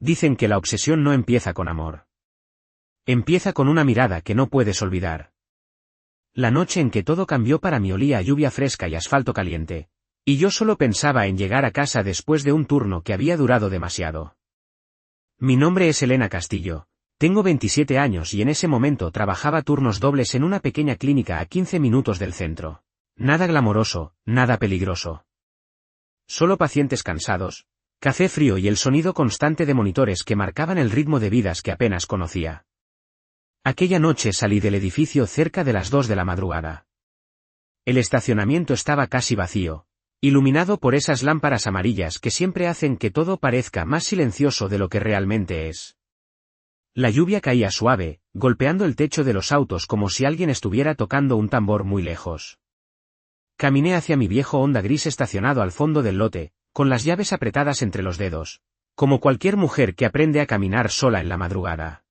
Dicen que la obsesión no empieza con amor. Empieza con una mirada que no puedes olvidar. La noche en que todo cambió para mí olía a lluvia fresca y asfalto caliente, y yo solo pensaba en llegar a casa después de un turno que había durado demasiado. Mi nombre es Elena Castillo, tengo 27 años y en ese momento trabajaba turnos dobles en una pequeña clínica a 15 minutos del centro. Nada glamoroso, nada peligroso. Solo pacientes cansados, café frío y el sonido constante de monitores que marcaban el ritmo de vidas que apenas conocía. Aquella noche salí del edificio cerca de las 2 de la madrugada. El estacionamiento estaba casi vacío, iluminado por esas lámparas amarillas que siempre hacen que todo parezca más silencioso de lo que realmente es. La lluvia caía suave, golpeando el techo de los autos como si alguien estuviera tocando un tambor muy lejos. Caminé hacia mi viejo Honda gris estacionado al fondo del lote, con las llaves apretadas entre los dedos, como cualquier mujer que aprende a caminar sola en la madrugada.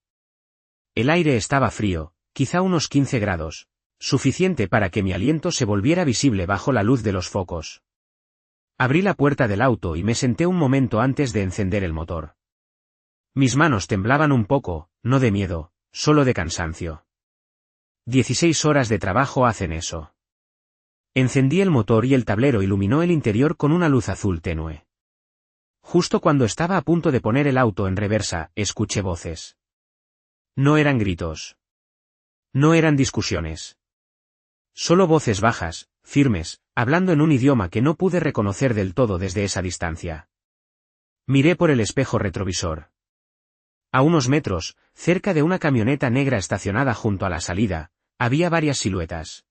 El aire estaba frío, quizá unos 15 grados, suficiente para que mi aliento se volviera visible bajo la luz de los focos. Abrí la puerta del auto y me senté un momento antes de encender el motor. Mis manos temblaban un poco, no de miedo, solo de cansancio. 16 horas de trabajo hacen eso. Encendí el motor y el tablero iluminó el interior con una luz azul tenue. Justo cuando estaba a punto de poner el auto en reversa, escuché voces. No eran gritos. No eran discusiones. Solo voces bajas, firmes, hablando en un idioma que no pude reconocer del todo desde esa distancia. Miré por el espejo retrovisor. A unos metros, cerca de una camioneta negra estacionada junto a la salida, había varias siluetas.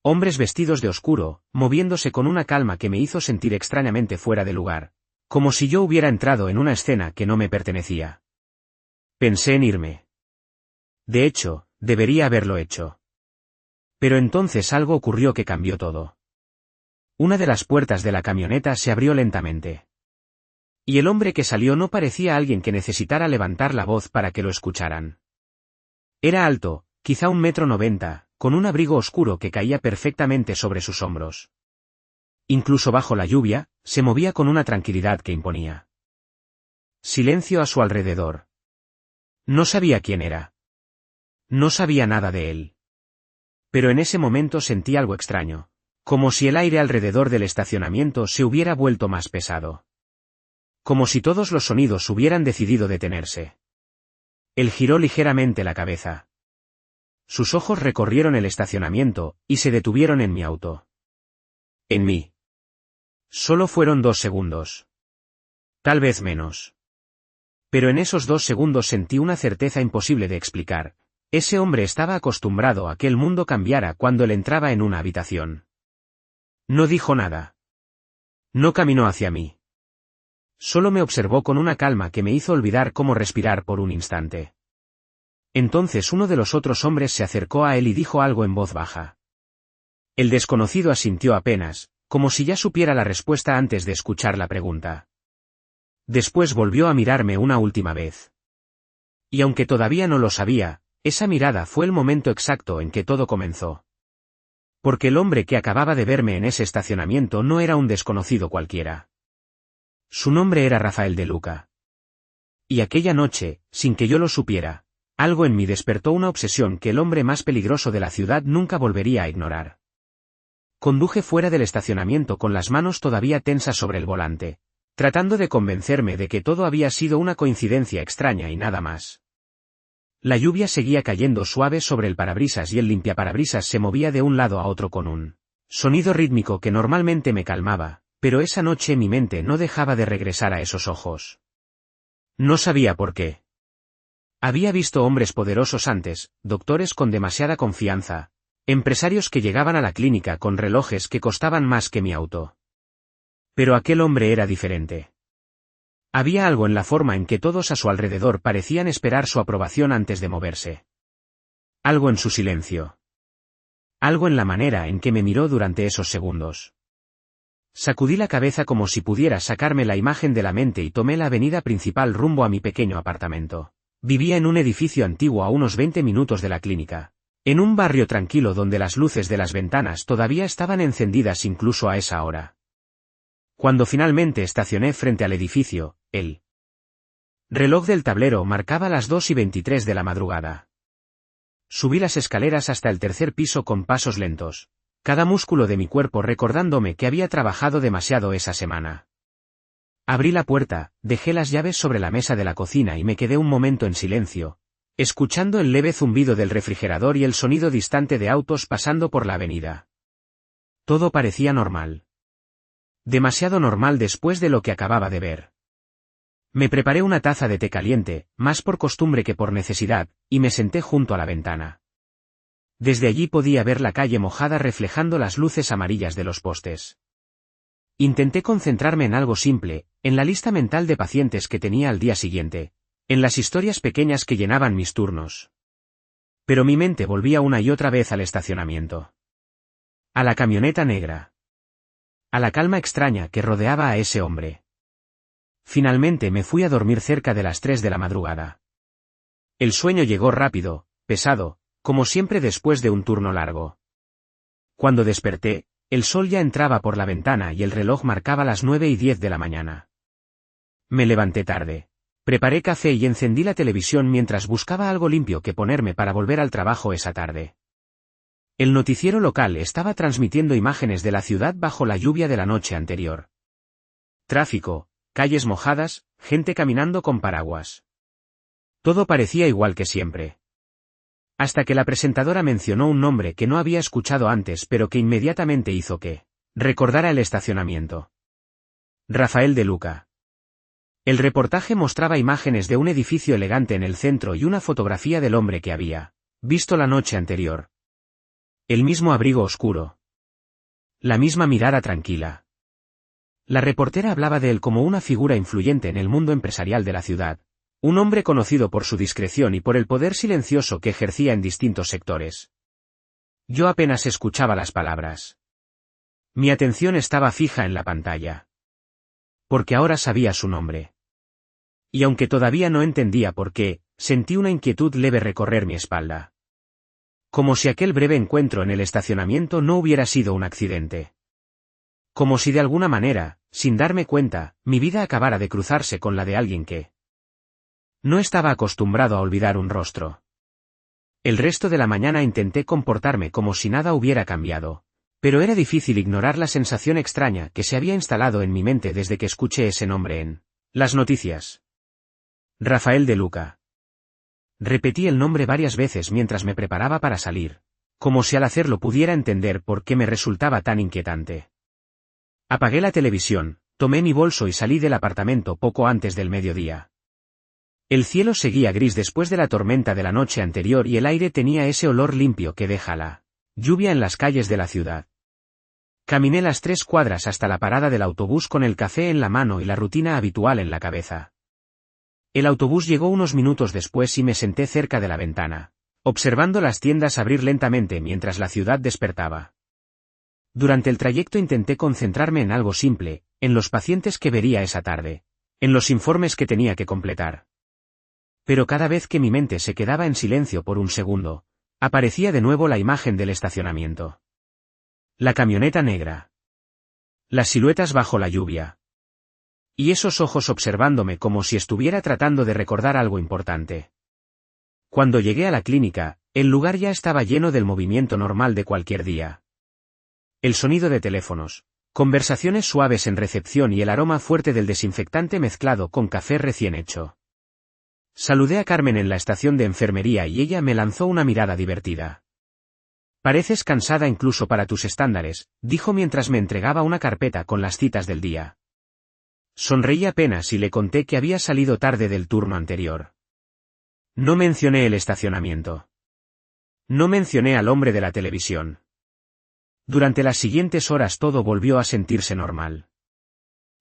Hombres vestidos de oscuro, moviéndose con una calma que me hizo sentir extrañamente fuera de lugar, como si yo hubiera entrado en una escena que no me pertenecía. Pensé en irme. De hecho, debería haberlo hecho. Pero entonces algo ocurrió que cambió todo. Una de las puertas de la camioneta se abrió lentamente. Y el hombre que salió no parecía alguien que necesitara levantar la voz para que lo escucharan. Era alto, quizá 1,90 m, con un abrigo oscuro que caía perfectamente sobre sus hombros. Incluso bajo la lluvia, se movía con una tranquilidad que imponía. Silencio a su alrededor. No sabía quién era. No sabía nada de él. Pero en ese momento sentí algo extraño, como si el aire alrededor del estacionamiento se hubiera vuelto más pesado. Como si todos los sonidos hubieran decidido detenerse. Él giró ligeramente la cabeza. Sus ojos recorrieron el estacionamiento, y se detuvieron en mi auto. En mí. Solo fueron 2 segundos. Tal vez menos. Pero en esos 2 segundos sentí una certeza imposible de explicar. Ese hombre estaba acostumbrado a que el mundo cambiara cuando él entraba en una habitación. No dijo nada. No caminó hacia mí. Solo me observó con una calma que me hizo olvidar cómo respirar por un instante. Entonces uno de los otros hombres se acercó a él y dijo algo en voz baja. El desconocido asintió apenas, como si ya supiera la respuesta antes de escuchar la pregunta. Después volvió a mirarme una última vez. Y aunque todavía no lo sabía, esa mirada fue el momento exacto en que todo comenzó. Porque el hombre que acababa de verme en ese estacionamiento no era un desconocido cualquiera. Su nombre era Rafael De Luca. Y aquella noche, sin que yo lo supiera, algo en mí despertó una obsesión que el hombre más peligroso de la ciudad nunca volvería a ignorar. Conduje fuera del estacionamiento con las manos todavía tensas sobre el volante, tratando de convencerme de que todo había sido una coincidencia extraña y nada más. La lluvia seguía cayendo suave sobre el parabrisas y el limpiaparabrisas se movía de un lado a otro con un sonido rítmico que normalmente me calmaba, pero esa noche mi mente no dejaba de regresar a esos ojos. No sabía por qué. Había visto hombres poderosos antes, doctores con demasiada confianza, empresarios que llegaban a la clínica con relojes que costaban más que mi auto. Pero aquel hombre era diferente. Había algo en la forma en que todos a su alrededor parecían esperar su aprobación antes de moverse. Algo en su silencio. Algo en la manera en que me miró durante esos segundos. Sacudí la cabeza como si pudiera sacarme la imagen de la mente y tomé la avenida principal rumbo a mi pequeño apartamento. Vivía en un edificio antiguo a unos 20 minutos de la clínica, en un barrio tranquilo donde las luces de las ventanas todavía estaban encendidas incluso a esa hora. Cuando finalmente estacioné frente al edificio, él Reloj del tablero marcaba las 2:23 de la madrugada. Subí las escaleras hasta el tercer piso con pasos lentos, cada músculo de mi cuerpo recordándome que había trabajado demasiado esa semana. Abrí la puerta, dejé las llaves sobre la mesa de la cocina y me quedé un momento en silencio, escuchando el leve zumbido del refrigerador y el sonido distante de autos pasando por la avenida. Todo parecía normal. Demasiado normal después de lo que acababa de ver. Me preparé una taza de té caliente, más por costumbre que por necesidad, y me senté junto a la ventana. Desde allí podía ver la calle mojada reflejando las luces amarillas de los postes. Intenté concentrarme en algo simple, en la lista mental de pacientes que tenía al día siguiente, en las historias pequeñas que llenaban mis turnos. Pero mi mente volvía una y otra vez al estacionamiento. A la camioneta negra. A la calma extraña que rodeaba a ese hombre. Finalmente me fui a dormir cerca de las 3 de la madrugada. El sueño llegó rápido, pesado, como siempre después de un turno largo. Cuando desperté, el sol ya entraba por la ventana y el reloj marcaba las 9:10 de la mañana. Me levanté tarde. Preparé café y encendí la televisión mientras buscaba algo limpio que ponerme para volver al trabajo esa tarde. El noticiero local estaba transmitiendo imágenes de la ciudad bajo la lluvia de la noche anterior. Tráfico, calles mojadas, gente caminando con paraguas. Todo parecía igual que siempre. Hasta que la presentadora mencionó un nombre que no había escuchado antes pero que inmediatamente hizo que recordara el estacionamiento. Rafael De Luca. El reportaje mostraba imágenes de un edificio elegante en el centro y una fotografía del hombre que había visto la noche anterior. El mismo abrigo oscuro. La misma mirada tranquila. La reportera hablaba de él como una figura influyente en el mundo empresarial de la ciudad, un hombre conocido por su discreción y por el poder silencioso que ejercía en distintos sectores. Yo apenas escuchaba las palabras. Mi atención estaba fija en la pantalla. Porque ahora sabía su nombre. Y aunque todavía no entendía por qué, sentí una inquietud leve recorrer mi espalda. Como si aquel breve encuentro en el estacionamiento no hubiera sido un accidente. Como si de alguna manera, sin darme cuenta, mi vida acabara de cruzarse con la de alguien que no estaba acostumbrado a olvidar un rostro. El resto de la mañana intenté comportarme como si nada hubiera cambiado, pero era difícil ignorar la sensación extraña que se había instalado en mi mente desde que escuché ese nombre en las noticias. Rafael De Luca. Repetí el nombre varias veces mientras me preparaba para salir, como si al hacerlo pudiera entender por qué me resultaba tan inquietante. Apagué la televisión, tomé mi bolso y salí del apartamento poco antes del mediodía. El cielo seguía gris después de la tormenta de la noche anterior y el aire tenía ese olor limpio que deja la lluvia en las calles de la ciudad. Caminé las 3 cuadras hasta la parada del autobús con el café en la mano y la rutina habitual en la cabeza. El autobús llegó unos minutos después y me senté cerca de la ventana, observando las tiendas abrir lentamente mientras la ciudad despertaba. Durante el trayecto intenté concentrarme en algo simple, en los pacientes que vería esa tarde, en los informes que tenía que completar. Pero cada vez que mi mente se quedaba en silencio por un segundo, aparecía de nuevo la imagen del estacionamiento. La camioneta negra. Las siluetas bajo la lluvia. Y esos ojos observándome como si estuviera tratando de recordar algo importante. Cuando llegué a la clínica, el lugar ya estaba lleno del movimiento normal de cualquier día. El sonido de teléfonos, conversaciones suaves en recepción y el aroma fuerte del desinfectante mezclado con café recién hecho. Saludé a Carmen en la estación de enfermería y ella me lanzó una mirada divertida. Pareces cansada incluso para tus estándares, dijo mientras me entregaba una carpeta con las citas del día. Sonreí apenas y le conté que había salido tarde del turno anterior. No mencioné el estacionamiento. No mencioné al hombre de la televisión. Durante las siguientes horas todo volvió a sentirse normal.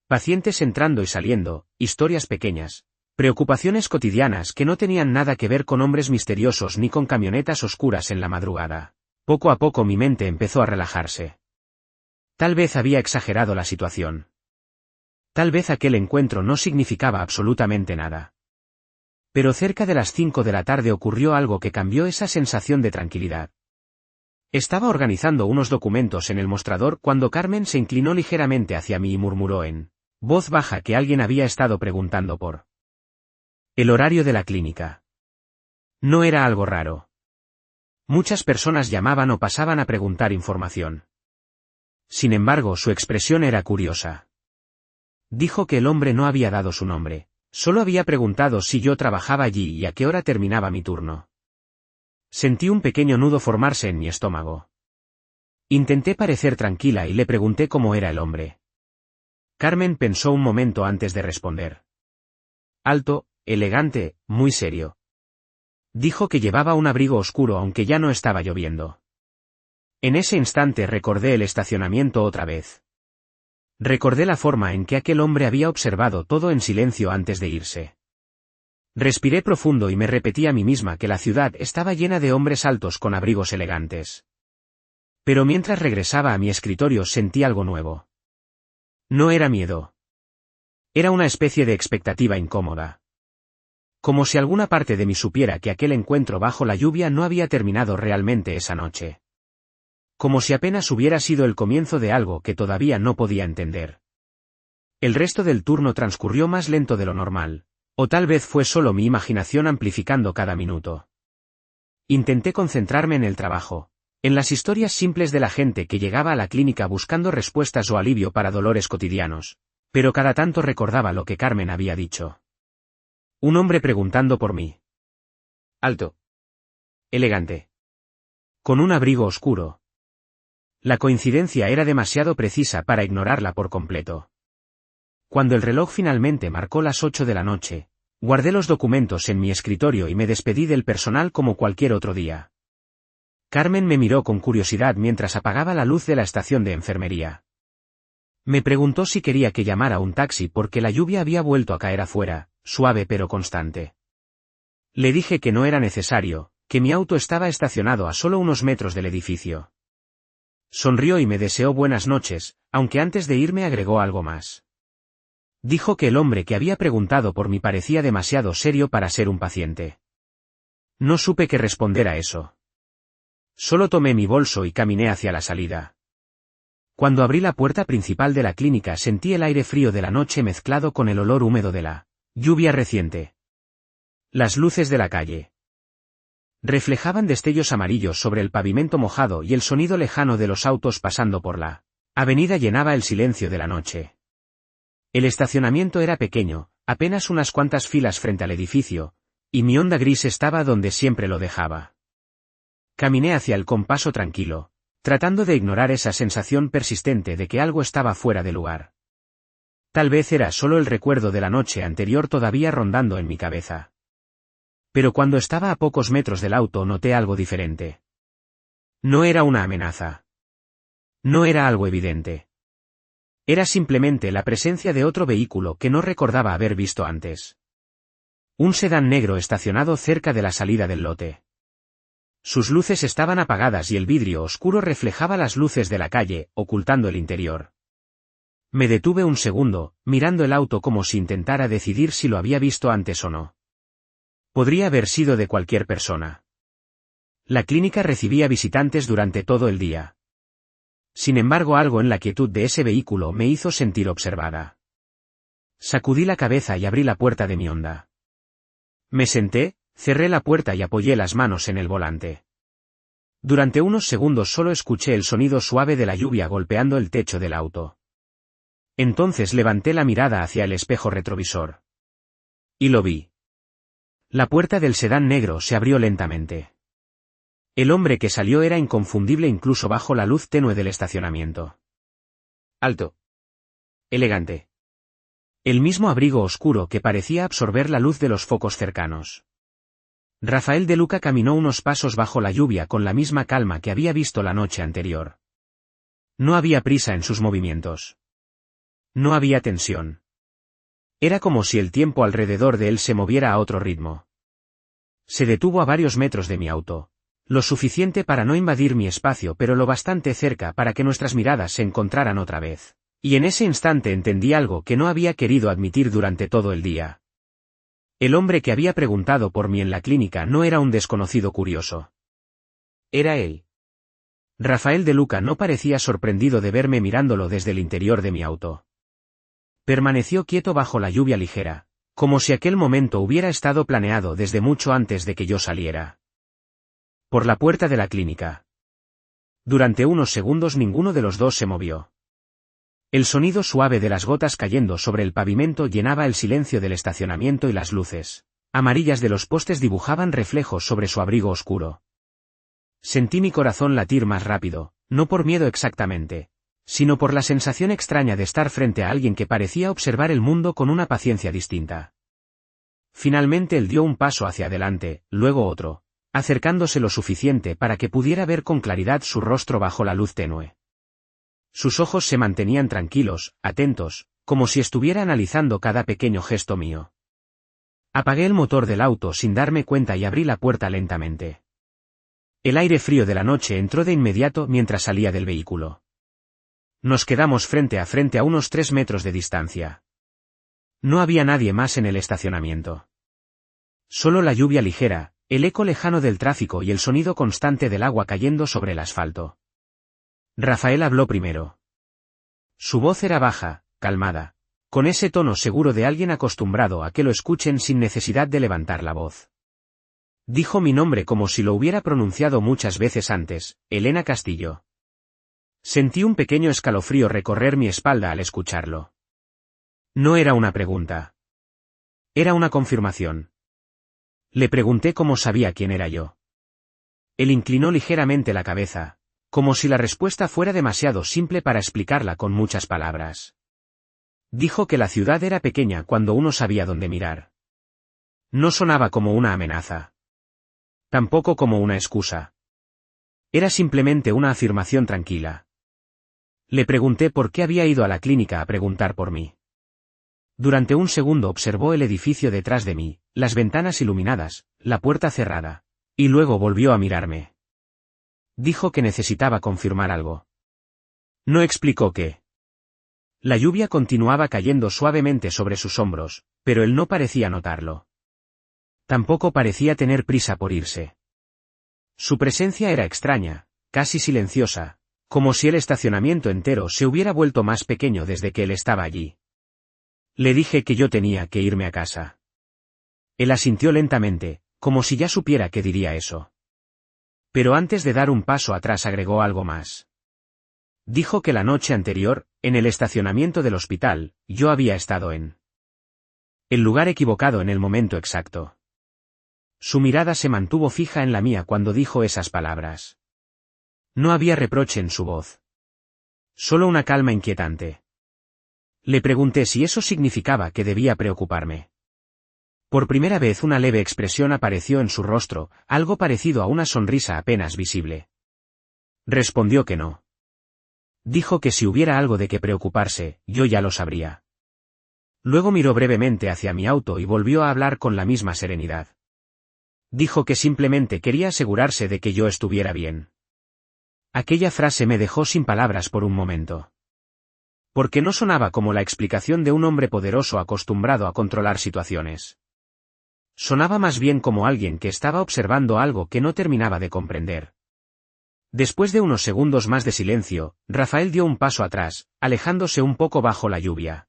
Pacientes entrando y saliendo, historias pequeñas, preocupaciones cotidianas que no tenían nada que ver con hombres misteriosos ni con camionetas oscuras en la madrugada. Poco a poco mi mente empezó a relajarse. Tal vez había exagerado la situación. Tal vez aquel encuentro no significaba absolutamente nada. Pero cerca de las 5 de la tarde ocurrió algo que cambió esa sensación de tranquilidad. Estaba organizando unos documentos en el mostrador cuando Carmen se inclinó ligeramente hacia mí y murmuró en voz baja que alguien había estado preguntando por El horario de la clínica. No era algo raro. Muchas personas llamaban o pasaban a preguntar información. Sin embargo, su expresión era curiosa. Dijo que el hombre no había dado su nombre, solo había preguntado si yo trabajaba allí y a qué hora terminaba mi turno. Sentí un pequeño nudo formarse en mi estómago. Intenté parecer tranquila y le pregunté cómo era el hombre. Carmen pensó un momento antes de responder. Alto, elegante, muy serio. Dijo que llevaba un abrigo oscuro aunque ya no estaba lloviendo. En ese instante recordé el estacionamiento otra vez. Recordé la forma en que aquel hombre había observado todo en silencio antes de irse. Respiré profundo y me repetí a mí misma que la ciudad estaba llena de hombres altos con abrigos elegantes. Pero mientras regresaba a mi escritorio sentí algo nuevo. No era miedo. Era una especie de expectativa incómoda. Como si alguna parte de mí supiera que aquel encuentro bajo la lluvia no había terminado realmente esa noche. Como si apenas hubiera sido el comienzo de algo que todavía no podía entender. El resto del turno transcurrió más lento de lo normal, o tal vez fue solo mi imaginación amplificando cada minuto. Intenté concentrarme en el trabajo, en las historias simples de la gente que llegaba a la clínica buscando respuestas o alivio para dolores cotidianos, pero cada tanto recordaba lo que Carmen había dicho. Un hombre preguntando por mí. Alto. Elegante. Con un abrigo oscuro. La coincidencia era demasiado precisa para ignorarla por completo. Cuando el reloj finalmente marcó las 8 de la noche, guardé los documentos en mi escritorio y me despedí del personal como cualquier otro día. Carmen me miró con curiosidad mientras apagaba la luz de la estación de enfermería. Me preguntó si quería que llamara un taxi porque la lluvia había vuelto a caer afuera, suave pero constante. Le dije que no era necesario, que mi auto estaba estacionado a solo unos metros del edificio. Sonrió y me deseó buenas noches, aunque antes de irme agregó algo más. Dijo que el hombre que había preguntado por mí parecía demasiado serio para ser un paciente. No supe qué responder a eso. Solo tomé mi bolso y caminé hacia la salida. Cuando abrí la puerta principal de la clínica sentí el aire frío de la noche mezclado con el olor húmedo de la lluvia reciente. Las luces de la calle reflejaban destellos amarillos sobre el pavimento mojado y el sonido lejano de los autos pasando por la avenida llenaba el silencio de la noche. El estacionamiento era pequeño, apenas unas cuantas filas frente al edificio, y mi Honda gris estaba donde siempre lo dejaba. Caminé hacia el con paso tranquilo, tratando de ignorar esa sensación persistente de que algo estaba fuera de lugar. Tal vez era solo el recuerdo de la noche anterior todavía rondando en mi cabeza. Pero cuando estaba a pocos metros del auto noté algo diferente. No era una amenaza. No era algo evidente. Era simplemente la presencia de otro vehículo que no recordaba haber visto antes. Un sedán negro estacionado cerca de la salida del lote. Sus luces estaban apagadas y el vidrio oscuro reflejaba las luces de la calle, ocultando el interior. Me detuve un segundo, mirando el auto como si intentara decidir si lo había visto antes o no. Podría haber sido de cualquier persona. La clínica recibía visitantes durante todo el día. Sin embargo, algo en la quietud de ese vehículo me hizo sentir observada. Sacudí la cabeza y abrí la puerta de mi Honda. Me senté, cerré la puerta y apoyé las manos en el volante. Durante unos segundos solo escuché el sonido suave de la lluvia golpeando el techo del auto. Entonces levanté la mirada hacia el espejo retrovisor. Y lo vi. La puerta del sedán negro se abrió lentamente. El hombre que salió era inconfundible incluso bajo la luz tenue del estacionamiento. Alto. Elegante. El mismo abrigo oscuro que parecía absorber la luz de los focos cercanos. Rafael De Luca caminó unos pasos bajo la lluvia con la misma calma que había visto la noche anterior. No había prisa en sus movimientos. No había tensión. Era como si el tiempo alrededor de él se moviera a otro ritmo. Se detuvo a varios metros de mi auto. Lo suficiente para no invadir mi espacio pero lo bastante cerca para que nuestras miradas se encontraran otra vez. Y en ese instante entendí algo que no había querido admitir durante todo el día. El hombre que había preguntado por mí en la clínica no era un desconocido curioso. Era él. Rafael De Luca no parecía sorprendido de verme mirándolo desde el interior de mi auto. Permaneció quieto bajo la lluvia ligera, Como si aquel momento hubiera estado planeado desde mucho antes de que yo saliera. Por la puerta de la clínica. Durante unos segundos ninguno de los dos se movió. El sonido suave de las gotas cayendo sobre el pavimento llenaba el silencio del estacionamiento y las luces amarillas de los postes dibujaban reflejos sobre su abrigo oscuro. Sentí mi corazón latir más rápido, no por miedo exactamente, sino por la sensación extraña de estar frente a alguien que parecía observar el mundo con una paciencia distinta. Finalmente él dio un paso hacia adelante, luego otro, acercándose lo suficiente para que pudiera ver con claridad su rostro bajo la luz tenue. Sus ojos se mantenían tranquilos, atentos, como si estuviera analizando cada pequeño gesto mío. Apagué el motor del auto sin darme cuenta y abrí la puerta lentamente. El aire frío de la noche entró de inmediato mientras salía del vehículo. Nos quedamos frente a unos 3 metros de distancia. No había nadie más en el estacionamiento. Solo la lluvia ligera, el eco lejano del tráfico y el sonido constante del agua cayendo sobre el asfalto. Rafael habló primero. Su voz era baja, calmada, con ese tono seguro de alguien acostumbrado a que lo escuchen sin necesidad de levantar la voz. Dijo mi nombre como si lo hubiera pronunciado muchas veces antes, Elena Castillo. Sentí un pequeño escalofrío recorrer mi espalda al escucharlo. No era una pregunta. Era una confirmación. Le pregunté cómo sabía quién era yo. Él inclinó ligeramente la cabeza, como si la respuesta fuera demasiado simple para explicarla con muchas palabras. Dijo que la ciudad era pequeña cuando uno sabía dónde mirar. No sonaba como una amenaza. Tampoco como una excusa. Era simplemente una afirmación tranquila. Le pregunté por qué había ido a la clínica a preguntar por mí. Durante un segundo observó el edificio detrás de mí, las ventanas iluminadas, la puerta cerrada, y luego volvió a mirarme. Dijo que necesitaba confirmar algo. No explicó qué. La lluvia continuaba cayendo suavemente sobre sus hombros, pero él no parecía notarlo. Tampoco parecía tener prisa por irse. Su presencia era extraña, casi silenciosa, como si el estacionamiento entero se hubiera vuelto más pequeño desde que él estaba allí. Le dije que yo tenía que irme a casa. Él asintió lentamente, como si ya supiera que diría eso. Pero antes de dar un paso atrás agregó algo más. Dijo que la noche anterior, en el estacionamiento del hospital, yo había estado en el lugar equivocado en el momento exacto. Su mirada se mantuvo fija en la mía cuando dijo esas palabras. No había reproche en su voz. Solo una calma inquietante. Le pregunté si eso significaba que debía preocuparme. Por primera vez una leve expresión apareció en su rostro, algo parecido a una sonrisa apenas visible. Respondió que no. Dijo que si hubiera algo de qué preocuparse, yo ya lo sabría. Luego miró brevemente hacia mi auto y volvió a hablar con la misma serenidad. Dijo que simplemente quería asegurarse de que yo estuviera bien. Aquella frase me dejó sin palabras por un momento. Porque no sonaba como la explicación de un hombre poderoso acostumbrado a controlar situaciones. Sonaba más bien como alguien que estaba observando algo que no terminaba de comprender. Después de unos segundos más de silencio, Rafael dio un paso atrás, alejándose un poco bajo la lluvia.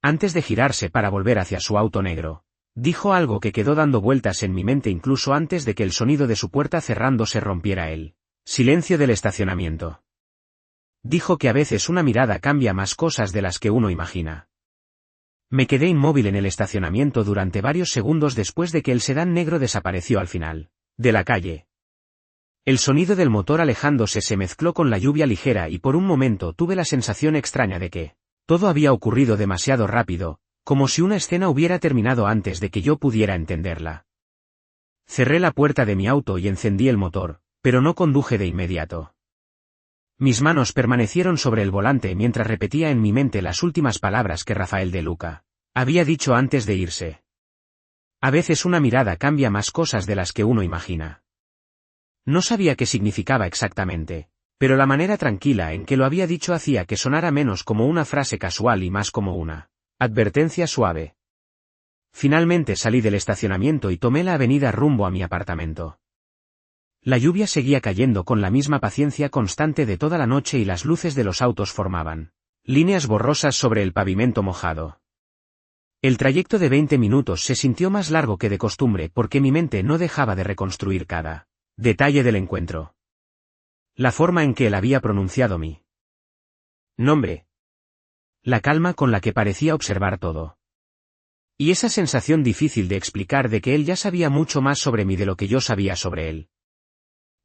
Antes de girarse para volver hacia su auto negro, dijo algo que quedó dando vueltas en mi mente incluso antes de que el sonido de su puerta cerrándose rompiera el silencio del estacionamiento. Dijo que a veces una mirada cambia más cosas de las que uno imagina. Me quedé inmóvil en el estacionamiento durante varios segundos después de que el sedán negro desapareció al final de la calle. El sonido del motor alejándose se mezcló con la lluvia ligera y por un momento tuve la sensación extraña de que todo había ocurrido demasiado rápido, como si una escena hubiera terminado antes de que yo pudiera entenderla. Cerré la puerta de mi auto y encendí el motor, pero no conduje de inmediato. Mis manos permanecieron sobre el volante mientras repetía en mi mente las últimas palabras que Rafael de Luca había dicho antes de irse. A veces una mirada cambia más cosas de las que uno imagina. No sabía qué significaba exactamente, pero la manera tranquila en que lo había dicho hacía que sonara menos como una frase casual y más como una advertencia suave. Finalmente salí del estacionamiento y tomé la avenida rumbo a mi apartamento. La lluvia seguía cayendo con la misma paciencia constante de toda la noche y las luces de los autos formaban líneas borrosas sobre el pavimento mojado. El trayecto de 20 minutos se sintió más largo que de costumbre porque mi mente no dejaba de reconstruir cada detalle del encuentro. La forma en que él había pronunciado mi nombre. La calma con la que parecía observar todo. Y esa sensación difícil de explicar de que él ya sabía mucho más sobre mí de lo que yo sabía sobre él.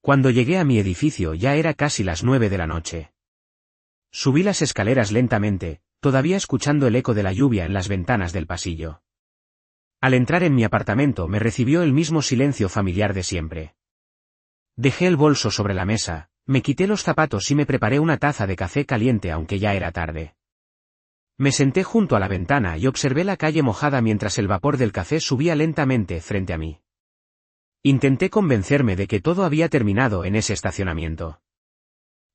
Cuando llegué a mi edificio ya era casi las 9 de la noche. Subí las escaleras lentamente, todavía escuchando el eco de la lluvia en las ventanas del pasillo. Al entrar en mi apartamento me recibió el mismo silencio familiar de siempre. Dejé el bolso sobre la mesa, me quité los zapatos y me preparé una taza de café caliente aunque ya era tarde. Me senté junto a la ventana y observé la calle mojada mientras el vapor del café subía lentamente frente a mí. Intenté convencerme de que todo había terminado en ese estacionamiento.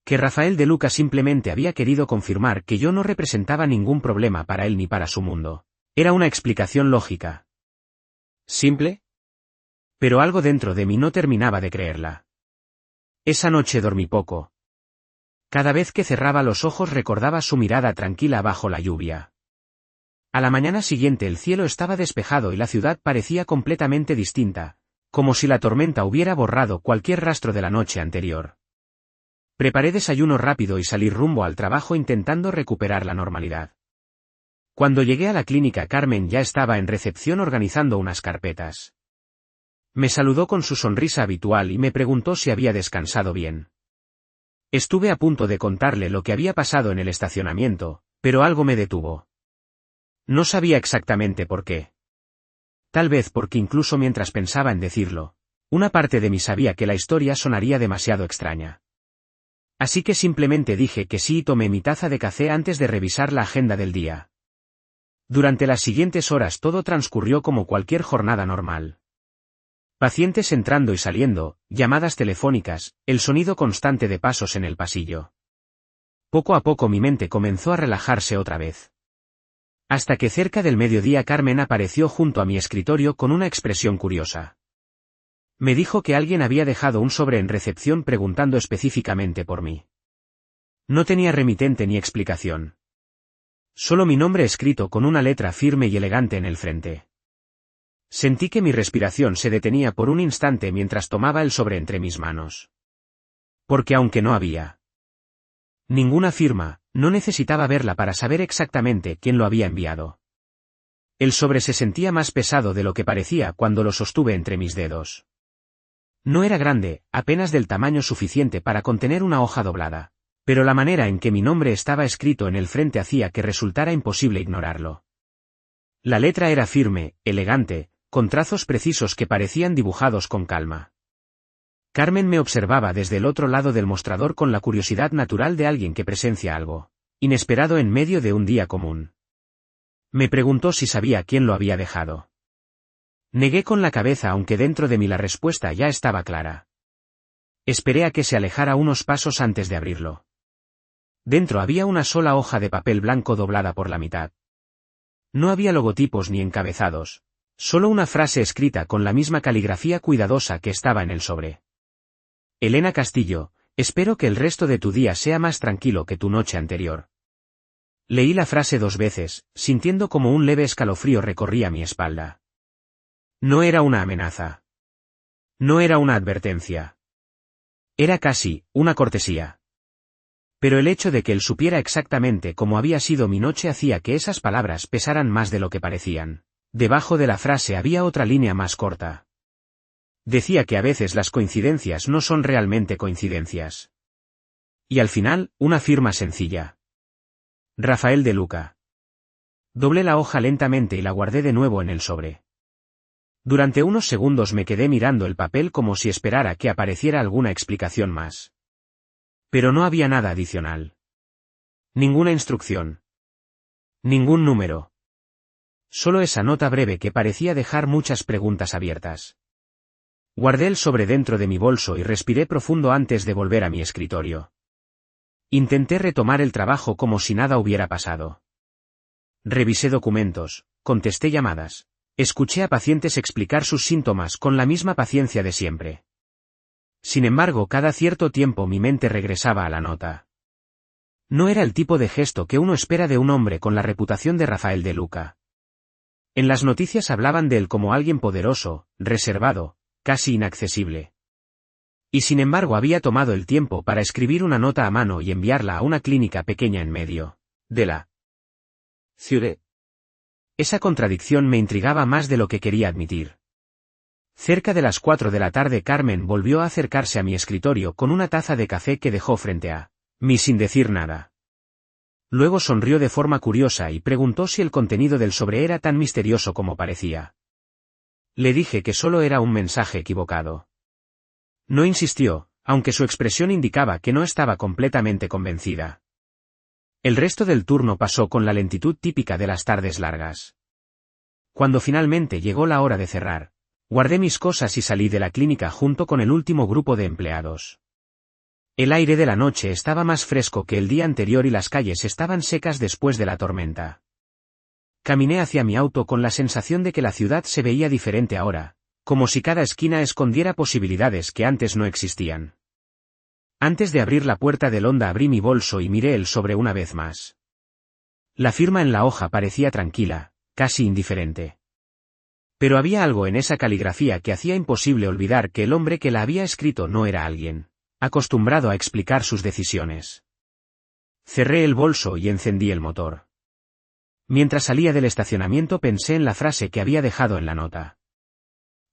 Que Rafael de Luca simplemente había querido confirmar que yo no representaba ningún problema para él ni para su mundo. Era una explicación lógica. ¿Simple? Pero algo dentro de mí no terminaba de creerla. Esa noche dormí poco. Cada vez que cerraba los ojos recordaba su mirada tranquila bajo la lluvia. A la mañana siguiente el cielo estaba despejado y la ciudad parecía completamente distinta, como si la tormenta hubiera borrado cualquier rastro de la noche anterior. Preparé desayuno rápido y salí rumbo al trabajo intentando recuperar la normalidad. Cuando llegué a la clínica Carmen ya estaba en recepción organizando unas carpetas. Me saludó con su sonrisa habitual y me preguntó si había descansado bien. Estuve a punto de contarle lo que había pasado en el estacionamiento, pero algo me detuvo. No sabía exactamente por qué. Tal vez porque incluso mientras pensaba en decirlo, una parte de mí sabía que la historia sonaría demasiado extraña. Así que simplemente dije que sí y tomé mi taza de café antes de revisar la agenda del día. Durante las siguientes horas todo transcurrió como cualquier jornada normal. Pacientes entrando y saliendo, llamadas telefónicas, el sonido constante de pasos en el pasillo. Poco a poco mi mente comenzó a relajarse otra vez. Hasta que cerca del mediodía Carmen apareció junto a mi escritorio con una expresión curiosa. Me dijo que alguien había dejado un sobre en recepción preguntando específicamente por mí. No tenía remitente ni explicación. Solo mi nombre escrito con una letra firme y elegante en el frente. Sentí que mi respiración se detenía por un instante mientras tomaba el sobre entre mis manos. Porque aunque no había ninguna firma, no necesitaba verla para saber exactamente quién lo había enviado. El sobre se sentía más pesado de lo que parecía cuando lo sostuve entre mis dedos. No era grande, apenas del tamaño suficiente para contener una hoja doblada, pero la manera en que mi nombre estaba escrito en el frente hacía que resultara imposible ignorarlo. La letra era firme, elegante, con trazos precisos que parecían dibujados con calma. Carmen me observaba desde el otro lado del mostrador con la curiosidad natural de alguien que presencia algo inesperado en medio de un día común. Me preguntó si sabía quién lo había dejado. Negué con la cabeza aunque dentro de mí la respuesta ya estaba clara. Esperé a que se alejara unos pasos antes de abrirlo. Dentro había una sola hoja de papel blanco doblada por la mitad. No había logotipos ni encabezados. Solo una frase escrita con la misma caligrafía cuidadosa que estaba en el sobre. Elena Castillo, espero que el resto de tu día sea más tranquilo que tu noche anterior. Leí la frase 2 veces, sintiendo como un leve escalofrío recorría mi espalda. No era una amenaza. No era una advertencia. Era casi una cortesía. Pero el hecho de que él supiera exactamente cómo había sido mi noche hacía que esas palabras pesaran más de lo que parecían. Debajo de la frase había otra línea más corta. Decía que a veces las coincidencias no son realmente coincidencias. Y al final, una firma sencilla. Rafael de Luca. Doblé la hoja lentamente y la guardé de nuevo en el sobre. Durante unos segundos me quedé mirando el papel como si esperara que apareciera alguna explicación más. Pero no había nada adicional. Ninguna instrucción. Ningún número. Solo esa nota breve que parecía dejar muchas preguntas abiertas. Guardé el sobre dentro de mi bolso y respiré profundo antes de volver a mi escritorio. Intenté retomar el trabajo como si nada hubiera pasado. Revisé documentos, contesté llamadas, escuché a pacientes explicar sus síntomas con la misma paciencia de siempre. Sin embargo, cada cierto tiempo mi mente regresaba a la nota. No era el tipo de gesto que uno espera de un hombre con la reputación de Rafael de Luca. En las noticias hablaban de él como alguien poderoso, reservado, casi inaccesible. Y sin embargo había tomado el tiempo para escribir una nota a mano y enviarla a una clínica pequeña en medio de la ciudad. Esa contradicción me intrigaba más de lo que quería admitir. Cerca de las 4 de la tarde Carmen volvió a acercarse a mi escritorio con una taza de café que dejó frente a mí sin decir nada. Luego sonrió de forma curiosa y preguntó si el contenido del sobre era tan misterioso como parecía. Le dije que solo era un mensaje equivocado. No insistió, aunque su expresión indicaba que no estaba completamente convencida. El resto del turno pasó con la lentitud típica de las tardes largas. Cuando finalmente llegó la hora de cerrar, guardé mis cosas y salí de la clínica junto con el último grupo de empleados. El aire de la noche estaba más fresco que el día anterior y las calles estaban secas después de la tormenta. Caminé hacia mi auto con la sensación de que la ciudad se veía diferente ahora, como si cada esquina escondiera posibilidades que antes no existían. Antes de abrir la puerta del Honda abrí mi bolso y miré el sobre una vez más. La firma en la hoja parecía tranquila, casi indiferente. Pero había algo en esa caligrafía que hacía imposible olvidar que el hombre que la había escrito no era alguien acostumbrado a explicar sus decisiones. Cerré el bolso y encendí el motor. Mientras salía del estacionamiento pensé en la frase que había dejado en la nota.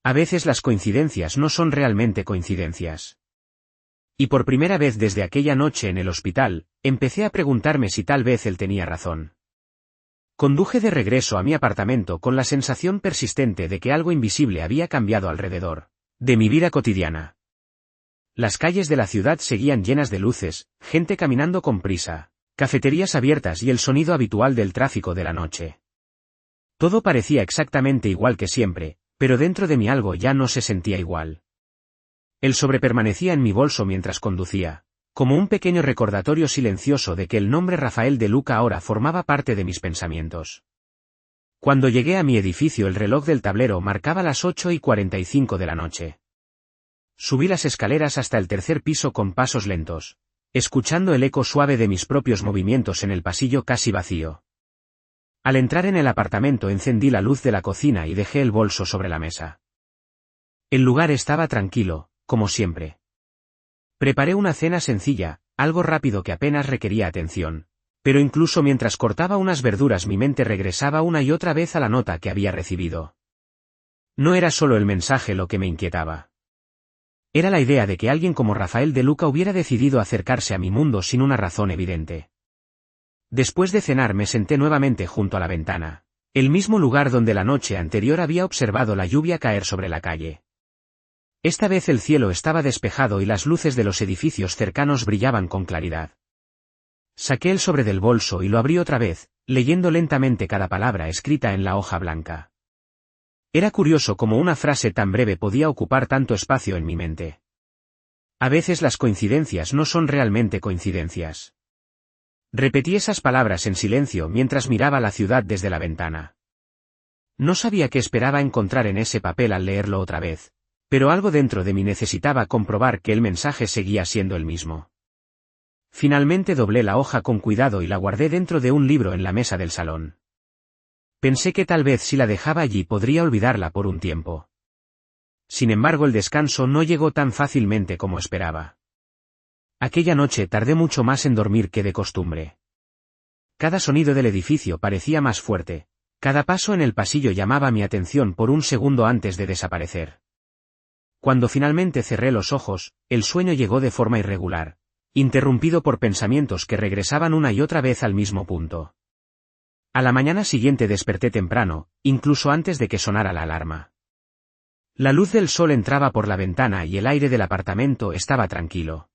A veces las coincidencias no son realmente coincidencias. Y por primera vez desde aquella noche en el hospital, empecé a preguntarme si tal vez él tenía razón. Conduje de regreso a mi apartamento con la sensación persistente de que algo invisible había cambiado alrededor de mi vida cotidiana. Las calles de la ciudad seguían llenas de luces, gente caminando con prisa, cafeterías abiertas y el sonido habitual del tráfico de la noche. Todo parecía exactamente igual que siempre, pero dentro de mí algo ya no se sentía igual. El sobre permanecía en mi bolso mientras conducía, como un pequeño recordatorio silencioso de que el nombre Rafael de Luca ahora formaba parte de mis pensamientos. Cuando llegué a mi edificio el reloj del tablero marcaba las 8:45 de la noche. Subí las escaleras hasta el tercer piso con pasos lentos, escuchando el eco suave de mis propios movimientos en el pasillo casi vacío. Al entrar en el apartamento encendí la luz de la cocina y dejé el bolso sobre la mesa. El lugar estaba tranquilo, como siempre. Preparé una cena sencilla, algo rápido que apenas requería atención, pero incluso mientras cortaba unas verduras mi mente regresaba una y otra vez a la nota que había recibido. No era solo el mensaje lo que me inquietaba. Era la idea de que alguien como Rafael de Luca hubiera decidido acercarse a mi mundo sin una razón evidente. Después de cenar me senté nuevamente junto a la ventana, el mismo lugar donde la noche anterior había observado la lluvia caer sobre la calle. Esta vez el cielo estaba despejado y las luces de los edificios cercanos brillaban con claridad. Saqué el sobre del bolso y lo abrí otra vez, leyendo lentamente cada palabra escrita en la hoja blanca. Era curioso cómo una frase tan breve podía ocupar tanto espacio en mi mente. A veces las coincidencias no son realmente coincidencias. Repetí esas palabras en silencio mientras miraba la ciudad desde la ventana. No sabía qué esperaba encontrar en ese papel al leerlo otra vez, pero algo dentro de mí necesitaba comprobar que el mensaje seguía siendo el mismo. Finalmente doblé la hoja con cuidado y la guardé dentro de un libro en la mesa del salón. Pensé que tal vez si la dejaba allí podría olvidarla por un tiempo. Sin embargo, el descanso no llegó tan fácilmente como esperaba. Aquella noche tardé mucho más en dormir que de costumbre. Cada sonido del edificio parecía más fuerte, cada paso en el pasillo llamaba mi atención por un segundo antes de desaparecer. Cuando finalmente cerré los ojos, el sueño llegó de forma irregular, interrumpido por pensamientos que regresaban una y otra vez al mismo punto. A la mañana siguiente desperté temprano, incluso antes de que sonara la alarma. La luz del sol entraba por la ventana y el aire del apartamento estaba tranquilo.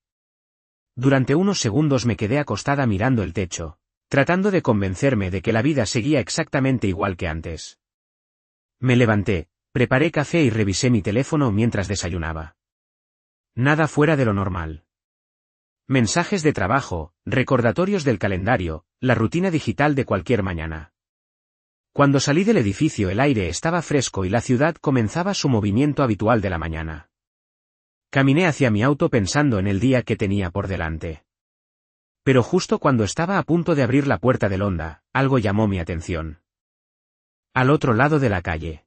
Durante unos segundos me quedé acostada mirando el techo, tratando de convencerme de que la vida seguía exactamente igual que antes. Me levanté, preparé café y revisé mi teléfono mientras desayunaba. Nada fuera de lo normal. Mensajes de trabajo, recordatorios del calendario, la rutina digital de cualquier mañana. Cuando salí del edificio el aire estaba fresco y la ciudad comenzaba su movimiento habitual de la mañana. Caminé hacia mi auto pensando en el día que tenía por delante. Pero justo cuando estaba a punto de abrir la puerta del Honda, algo llamó mi atención. Al otro lado de la calle.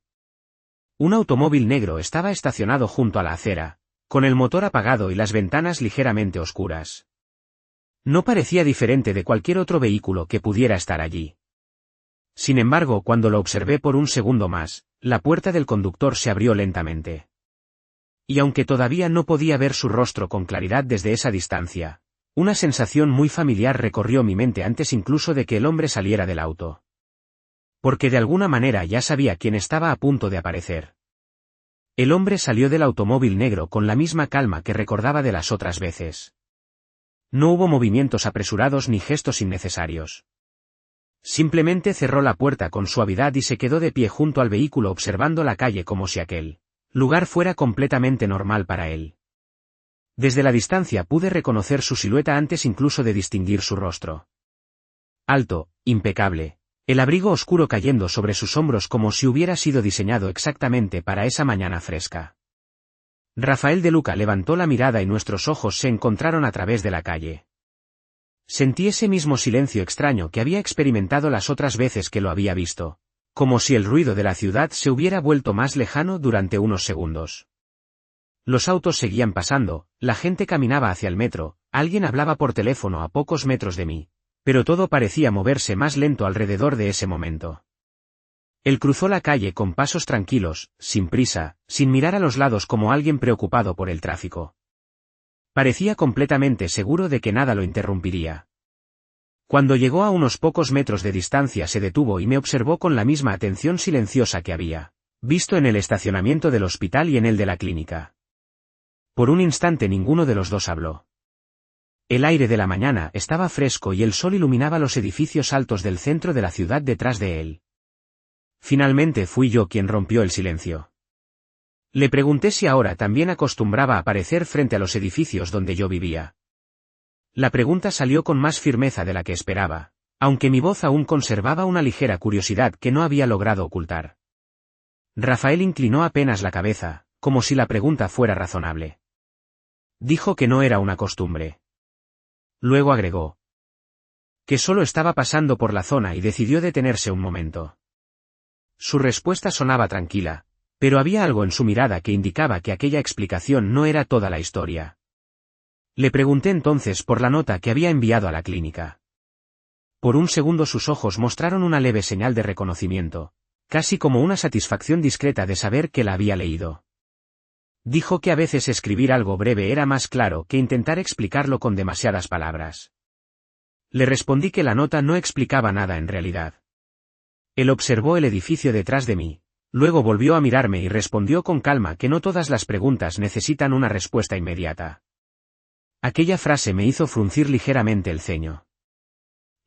Un automóvil negro estaba estacionado junto a la acera, con el motor apagado y las ventanas ligeramente oscuras. No parecía diferente de cualquier otro vehículo que pudiera estar allí. Sin embargo, cuando lo observé por un segundo más, la puerta del conductor se abrió lentamente. Y aunque todavía no podía ver su rostro con claridad desde esa distancia, una sensación muy familiar recorrió mi mente antes incluso de que el hombre saliera del auto. Porque de alguna manera ya sabía quién estaba a punto de aparecer. El hombre salió del automóvil negro con la misma calma que recordaba de las otras veces. No hubo movimientos apresurados ni gestos innecesarios. Simplemente cerró la puerta con suavidad y se quedó de pie junto al vehículo observando la calle como si aquel lugar fuera completamente normal para él. Desde la distancia pude reconocer su silueta antes incluso de distinguir su rostro. Alto, impecable, el abrigo oscuro cayendo sobre sus hombros como si hubiera sido diseñado exactamente para esa mañana fresca. Rafael De Luca levantó la mirada y nuestros ojos se encontraron a través de la calle. Sentí ese mismo silencio extraño que había experimentado las otras veces que lo había visto, como si el ruido de la ciudad se hubiera vuelto más lejano durante unos segundos. Los autos seguían pasando, la gente caminaba hacia el metro, alguien hablaba por teléfono a pocos metros de mí, pero todo parecía moverse más lento alrededor de ese momento. Él cruzó la calle con pasos tranquilos, sin prisa, sin mirar a los lados como alguien preocupado por el tráfico. Parecía completamente seguro de que nada lo interrumpiría. Cuando llegó a unos pocos metros de distancia se detuvo y me observó con la misma atención silenciosa que había visto en el estacionamiento del hospital y en el de la clínica. Por un instante ninguno de los dos habló. El aire de la mañana estaba fresco y el sol iluminaba los edificios altos del centro de la ciudad detrás de él. Finalmente fui yo quien rompió el silencio. Le pregunté si ahora también acostumbraba a aparecer frente a los edificios donde yo vivía. La pregunta salió con más firmeza de la que esperaba, aunque mi voz aún conservaba una ligera curiosidad que no había logrado ocultar. Rafael inclinó apenas la cabeza, como si la pregunta fuera razonable. Dijo que no era una costumbre. Luego agregó que solo estaba pasando por la zona y decidió detenerse un momento. Su respuesta sonaba tranquila, pero había algo en su mirada que indicaba que aquella explicación no era toda la historia. Le pregunté entonces por la nota que había enviado a la clínica. Por un segundo sus ojos mostraron una leve señal de reconocimiento, casi como una satisfacción discreta de saber que la había leído. Dijo que a veces escribir algo breve era más claro que intentar explicarlo con demasiadas palabras. Le respondí que la nota no explicaba nada en realidad. Él observó el edificio detrás de mí, luego volvió a mirarme y respondió con calma que no todas las preguntas necesitan una respuesta inmediata. Aquella frase me hizo fruncir ligeramente el ceño.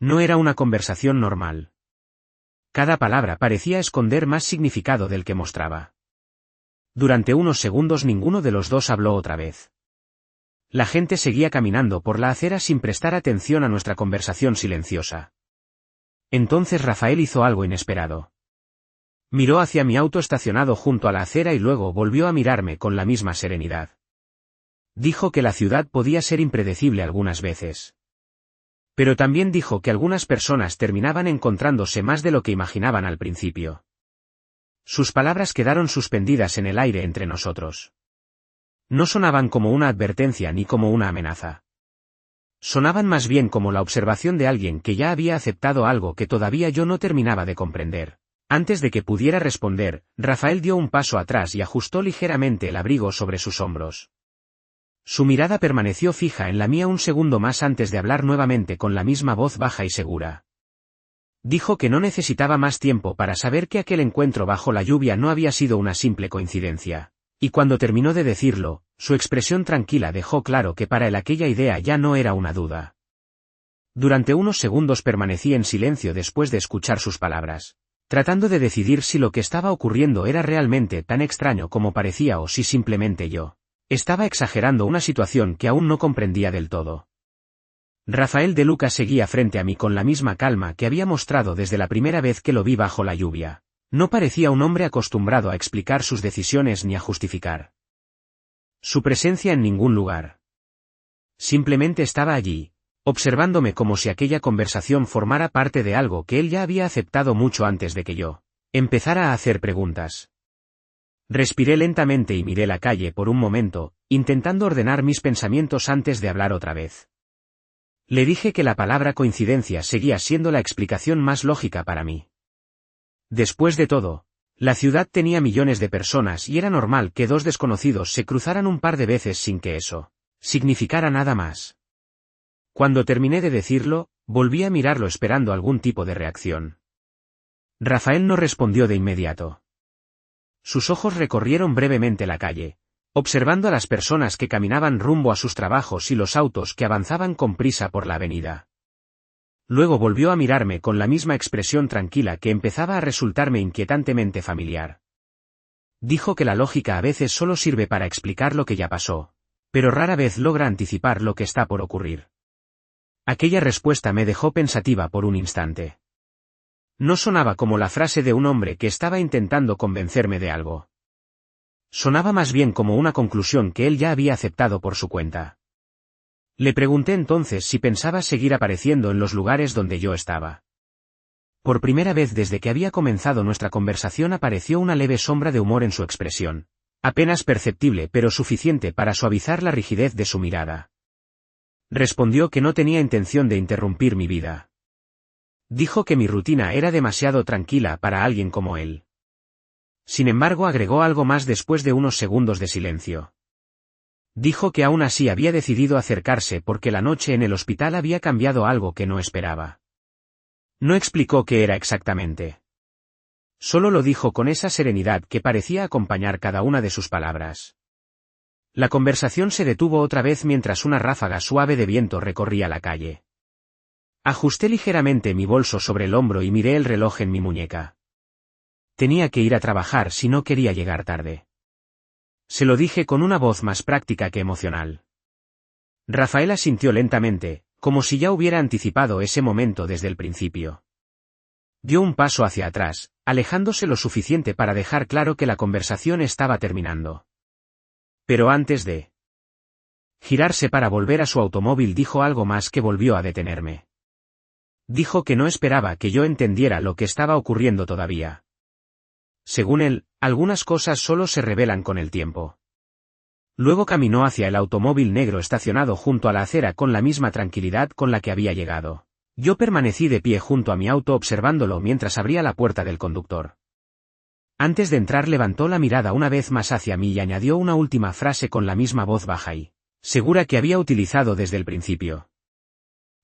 No era una conversación normal. Cada palabra parecía esconder más significado del que mostraba. Durante unos segundos ninguno de los dos habló otra vez. La gente seguía caminando por la acera sin prestar atención a nuestra conversación silenciosa. Entonces Rafael hizo algo inesperado. Miró hacia mi auto estacionado junto a la acera y luego volvió a mirarme con la misma serenidad. Dijo que la ciudad podía ser impredecible algunas veces. Pero también dijo que algunas personas terminaban encontrándose más de lo que imaginaban al principio. Sus palabras quedaron suspendidas en el aire entre nosotros. No sonaban como una advertencia ni como una amenaza. Sonaban más bien como la observación de alguien que ya había aceptado algo que todavía yo no terminaba de comprender. Antes de que pudiera responder, Rafael dio un paso atrás y ajustó ligeramente el abrigo sobre sus hombros. Su mirada permaneció fija en la mía un segundo más antes de hablar nuevamente con la misma voz baja y segura. Dijo que no necesitaba más tiempo para saber que aquel encuentro bajo la lluvia no había sido una simple coincidencia. Y cuando terminó de decirlo, su expresión tranquila dejó claro que para él aquella idea ya no era una duda. Durante unos segundos permanecí en silencio después de escuchar sus palabras, tratando de decidir si lo que estaba ocurriendo era realmente tan extraño como parecía o si simplemente yo estaba exagerando una situación que aún no comprendía del todo. Rafael De Luca seguía frente a mí con la misma calma que había mostrado desde la primera vez que lo vi bajo la lluvia. No parecía un hombre acostumbrado a explicar sus decisiones ni a justificar su presencia en ningún lugar. Simplemente estaba allí, observándome como si aquella conversación formara parte de algo que él ya había aceptado mucho antes de que yo empezara a hacer preguntas. Respiré lentamente y miré la calle por un momento, intentando ordenar mis pensamientos antes de hablar otra vez. Le dije que la palabra coincidencia seguía siendo la explicación más lógica para mí. Después de todo, la ciudad tenía millones de personas y era normal que dos desconocidos se cruzaran un par de veces sin que eso significara nada más. Cuando terminé de decirlo, volví a mirarlo esperando algún tipo de reacción. Rafael no respondió de inmediato. Sus ojos recorrieron brevemente la calle, observando a las personas que caminaban rumbo a sus trabajos y los autos que avanzaban con prisa por la avenida. Luego volvió a mirarme con la misma expresión tranquila que empezaba a resultarme inquietantemente familiar. Dijo que la lógica a veces solo sirve para explicar lo que ya pasó, pero rara vez logra anticipar lo que está por ocurrir. Aquella respuesta me dejó pensativa por un instante. No sonaba como la frase de un hombre que estaba intentando convencerme de algo. Sonaba más bien como una conclusión que él ya había aceptado por su cuenta. Le pregunté entonces si pensaba seguir apareciendo en los lugares donde yo estaba. Por primera vez desde que había comenzado nuestra conversación apareció una leve sombra de humor en su expresión, apenas perceptible pero suficiente para suavizar la rigidez de su mirada. Respondió que no tenía intención de interrumpir mi vida. Dijo que mi rutina era demasiado tranquila para alguien como él. Sin embargo, agregó algo más después de unos segundos de silencio. Dijo que aún así había decidido acercarse porque la noche en el hospital había cambiado algo que no esperaba. No explicó qué era exactamente. Solo lo dijo con esa serenidad que parecía acompañar cada una de sus palabras. La conversación se detuvo otra vez mientras una ráfaga suave de viento recorría la calle. Ajusté ligeramente mi bolso sobre el hombro y miré el reloj en mi muñeca. Tenía que ir a trabajar si no quería llegar tarde. Se lo dije con una voz más práctica que emocional. Rafael asintió lentamente, como si ya hubiera anticipado ese momento desde el principio. Dio un paso hacia atrás, alejándose lo suficiente para dejar claro que la conversación estaba terminando. Pero antes de girarse para volver a su automóvil dijo algo más que volvió a detenerme. Dijo que no esperaba que yo entendiera lo que estaba ocurriendo todavía. Según él, algunas cosas solo se revelan con el tiempo. Luego caminó hacia el automóvil negro estacionado junto a la acera con la misma tranquilidad con la que había llegado. Yo permanecí de pie junto a mi auto observándolo mientras abría la puerta del conductor. Antes de entrar levantó la mirada una vez más hacia mí y añadió una última frase con la misma voz baja y segura que había utilizado desde el principio.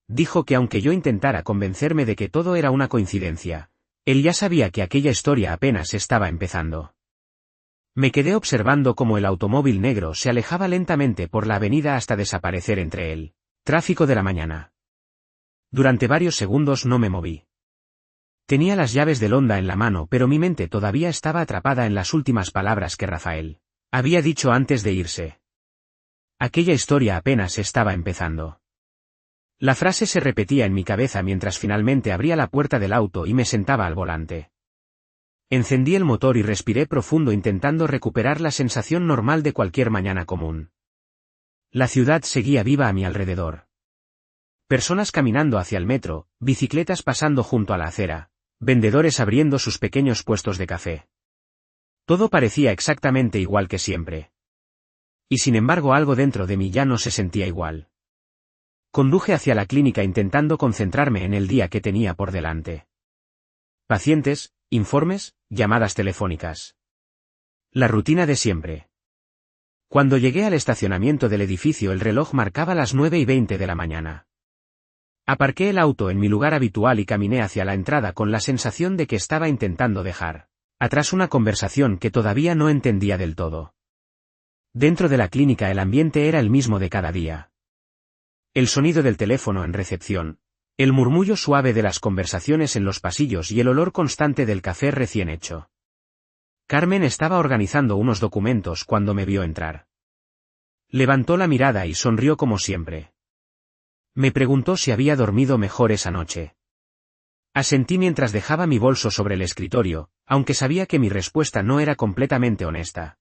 Dijo que aunque yo intentara convencerme de que todo era una coincidencia, él ya sabía que aquella historia apenas estaba empezando. Me quedé observando cómo el automóvil negro se alejaba lentamente por la avenida hasta desaparecer entre el tráfico de la mañana. Durante varios segundos no me moví. Tenía las llaves del Honda en la mano, pero mi mente todavía estaba atrapada en las últimas palabras que Rafael había dicho antes de irse. Aquella historia apenas estaba empezando. La frase se repetía en mi cabeza mientras finalmente abría la puerta del auto y me sentaba al volante. Encendí el motor y respiré profundo intentando recuperar la sensación normal de cualquier mañana común. La ciudad seguía viva a mi alrededor. Personas caminando hacia el metro, bicicletas pasando junto a la acera, vendedores abriendo sus pequeños puestos de café. Todo parecía exactamente igual que siempre. Y sin embargo algo dentro de mí ya no se sentía igual. Conduje hacia la clínica intentando concentrarme en el día que tenía por delante. Pacientes, informes, llamadas telefónicas. La rutina de siempre. Cuando llegué al estacionamiento del edificio el reloj marcaba las 9:20 de la mañana. Aparqué el auto en mi lugar habitual y caminé hacia la entrada con la sensación de que estaba intentando dejar atrás una conversación que todavía no entendía del todo. Dentro de la clínica el ambiente era el mismo de cada día. El sonido del teléfono en recepción, el murmullo suave de las conversaciones en los pasillos y el olor constante del café recién hecho. Carmen estaba organizando unos documentos cuando me vio entrar. Levantó la mirada y sonrió como siempre. Me preguntó si había dormido mejor esa noche. Asentí mientras dejaba mi bolso sobre el escritorio, aunque sabía que mi respuesta no era completamente honesta.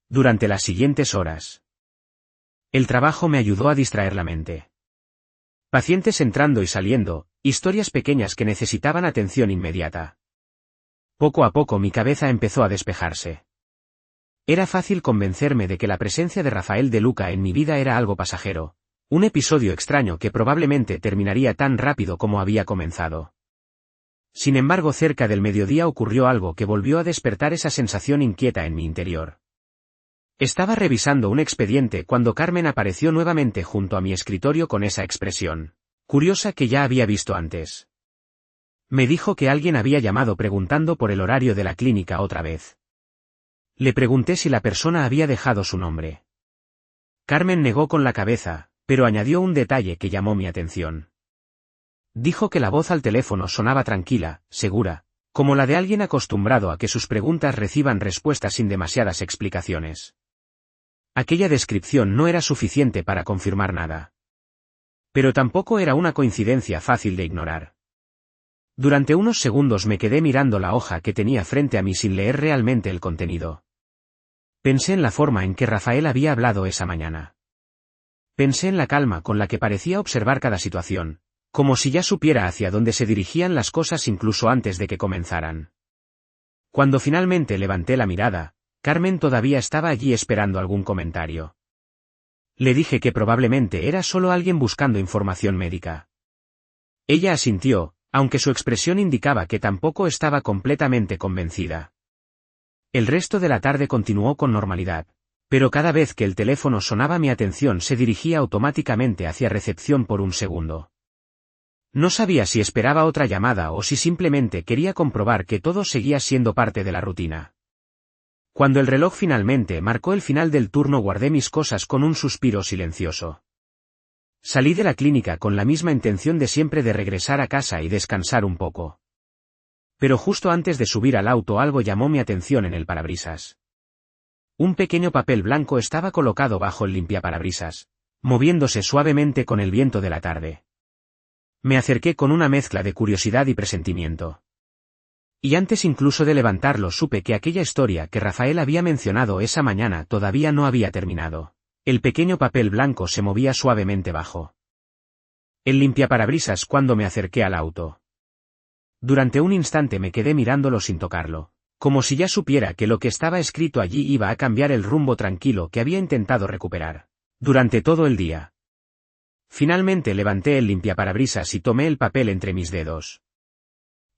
Durante las siguientes horas, el trabajo me ayudó a distraer la mente. Pacientes entrando y saliendo, historias pequeñas que necesitaban atención inmediata. Poco a poco mi cabeza empezó a despejarse. Era fácil convencerme de que la presencia de Rafael de Luca en mi vida era algo pasajero, un episodio extraño que probablemente terminaría tan rápido como había comenzado. Sin embargo, cerca del mediodía ocurrió algo que volvió a despertar esa sensación inquieta en mi interior. Estaba revisando un expediente cuando Carmen apareció nuevamente junto a mi escritorio con esa expresión curiosa que ya había visto antes. Me dijo que alguien había llamado preguntando por el horario de la clínica otra vez. Le pregunté si la persona había dejado su nombre. Carmen negó con la cabeza, pero añadió un detalle que llamó mi atención. Dijo que la voz al teléfono sonaba tranquila, segura, como la de alguien acostumbrado a que sus preguntas reciban respuestas sin demasiadas explicaciones. Aquella descripción no era suficiente para confirmar nada. Pero tampoco era una coincidencia fácil de ignorar. Durante unos segundos me quedé mirando la hoja que tenía frente a mí sin leer realmente el contenido. Pensé en la forma en que Rafael había hablado esa mañana. Pensé en la calma con la que parecía observar cada situación, como si ya supiera hacia dónde se dirigían las cosas incluso antes de que comenzaran. Cuando finalmente levanté la mirada, Carmen todavía estaba allí esperando algún comentario. Le dije que probablemente era solo alguien buscando información médica. Ella asintió, aunque su expresión indicaba que tampoco estaba completamente convencida. El resto de la tarde continuó con normalidad, pero cada vez que el teléfono sonaba mi atención se dirigía automáticamente hacia recepción por un segundo. No sabía si esperaba otra llamada o si simplemente quería comprobar que todo seguía siendo parte de la rutina. Cuando el reloj finalmente marcó el final del turno guardé mis cosas con un suspiro silencioso. Salí de la clínica con la misma intención de siempre de regresar a casa y descansar un poco. Pero justo antes de subir al auto algo llamó mi atención en el parabrisas. Un pequeño papel blanco estaba colocado bajo el limpiaparabrisas, moviéndose suavemente con el viento de la tarde. Me acerqué con una mezcla de curiosidad y presentimiento. Y antes incluso de levantarlo supe que aquella historia que Rafael había mencionado esa mañana todavía no había terminado. El pequeño papel blanco se movía suavemente bajo el limpiaparabrisas cuando me acerqué al auto. Durante un instante me quedé mirándolo sin tocarlo, como si ya supiera que lo que estaba escrito allí iba a cambiar el rumbo tranquilo que había intentado recuperar durante todo el día. Finalmente levanté el limpiaparabrisas y tomé el papel entre mis dedos.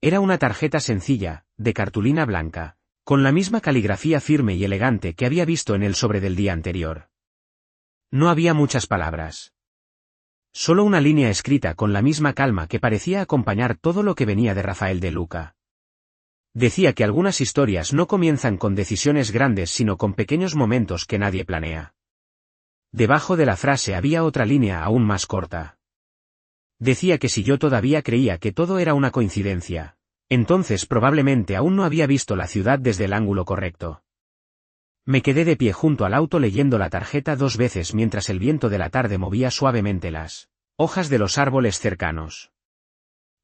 Era una tarjeta sencilla, de cartulina blanca, con la misma caligrafía firme y elegante que había visto en el sobre del día anterior. No había muchas palabras. Solo una línea escrita con la misma calma que parecía acompañar todo lo que venía de Rafael de Luca. Decía que algunas historias no comienzan con decisiones grandes sino con pequeños momentos que nadie planea. Debajo de la frase había otra línea aún más corta. Decía que si yo todavía creía que todo era una coincidencia, entonces probablemente aún no había visto la ciudad desde el ángulo correcto. Me quedé de pie junto al auto leyendo la tarjeta 2 veces mientras el viento de la tarde movía suavemente las hojas de los árboles cercanos.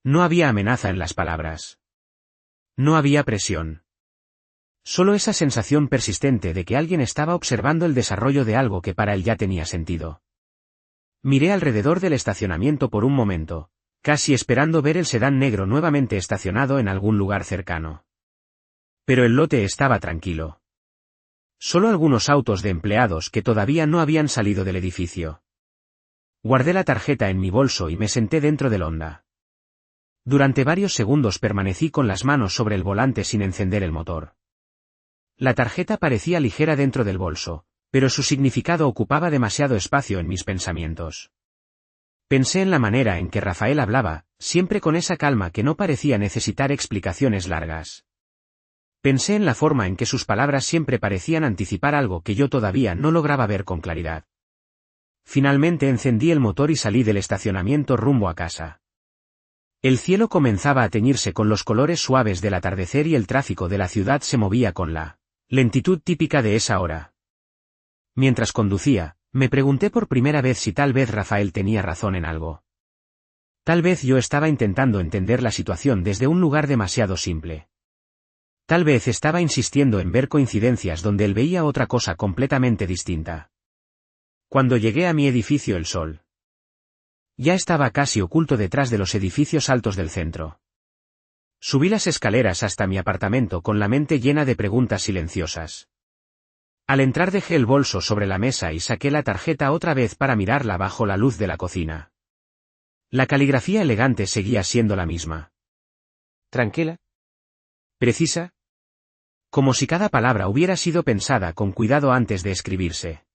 No había amenaza en las palabras. No había presión. Solo esa sensación persistente de que alguien estaba observando el desarrollo de algo que para él ya tenía sentido. Miré alrededor del estacionamiento por un momento, casi esperando ver el sedán negro nuevamente estacionado en algún lugar cercano. Pero el lote estaba tranquilo. Solo algunos autos de empleados que todavía no habían salido del edificio. Guardé la tarjeta en mi bolso y me senté dentro del Honda. Durante varios segundos permanecí con las manos sobre el volante sin encender el motor. La tarjeta parecía ligera dentro del bolso, pero su significado ocupaba demasiado espacio en mis pensamientos. Pensé en la manera en que Rafael hablaba, siempre con esa calma que no parecía necesitar explicaciones largas. Pensé en la forma en que sus palabras siempre parecían anticipar algo que yo todavía no lograba ver con claridad. Finalmente encendí el motor y salí del estacionamiento rumbo a casa. El cielo comenzaba a teñirse con los colores suaves del atardecer y el tráfico de la ciudad se movía con la lentitud típica de esa hora. Mientras conducía, me pregunté por primera vez si tal vez Rafael tenía razón en algo. Tal vez yo estaba intentando entender la situación desde un lugar demasiado simple. Tal vez estaba insistiendo en ver coincidencias donde él veía otra cosa completamente distinta. Cuando llegué a mi edificio el sol ya estaba casi oculto detrás de los edificios altos del centro. Subí las escaleras hasta mi apartamento con la mente llena de preguntas silenciosas. Al entrar dejé el bolso sobre la mesa y saqué la tarjeta otra vez para mirarla bajo la luz de la cocina. La caligrafía elegante seguía siendo la misma. ¿Tranquila? ¿Precisa? Como si cada palabra hubiera sido pensada con cuidado antes de escribirse.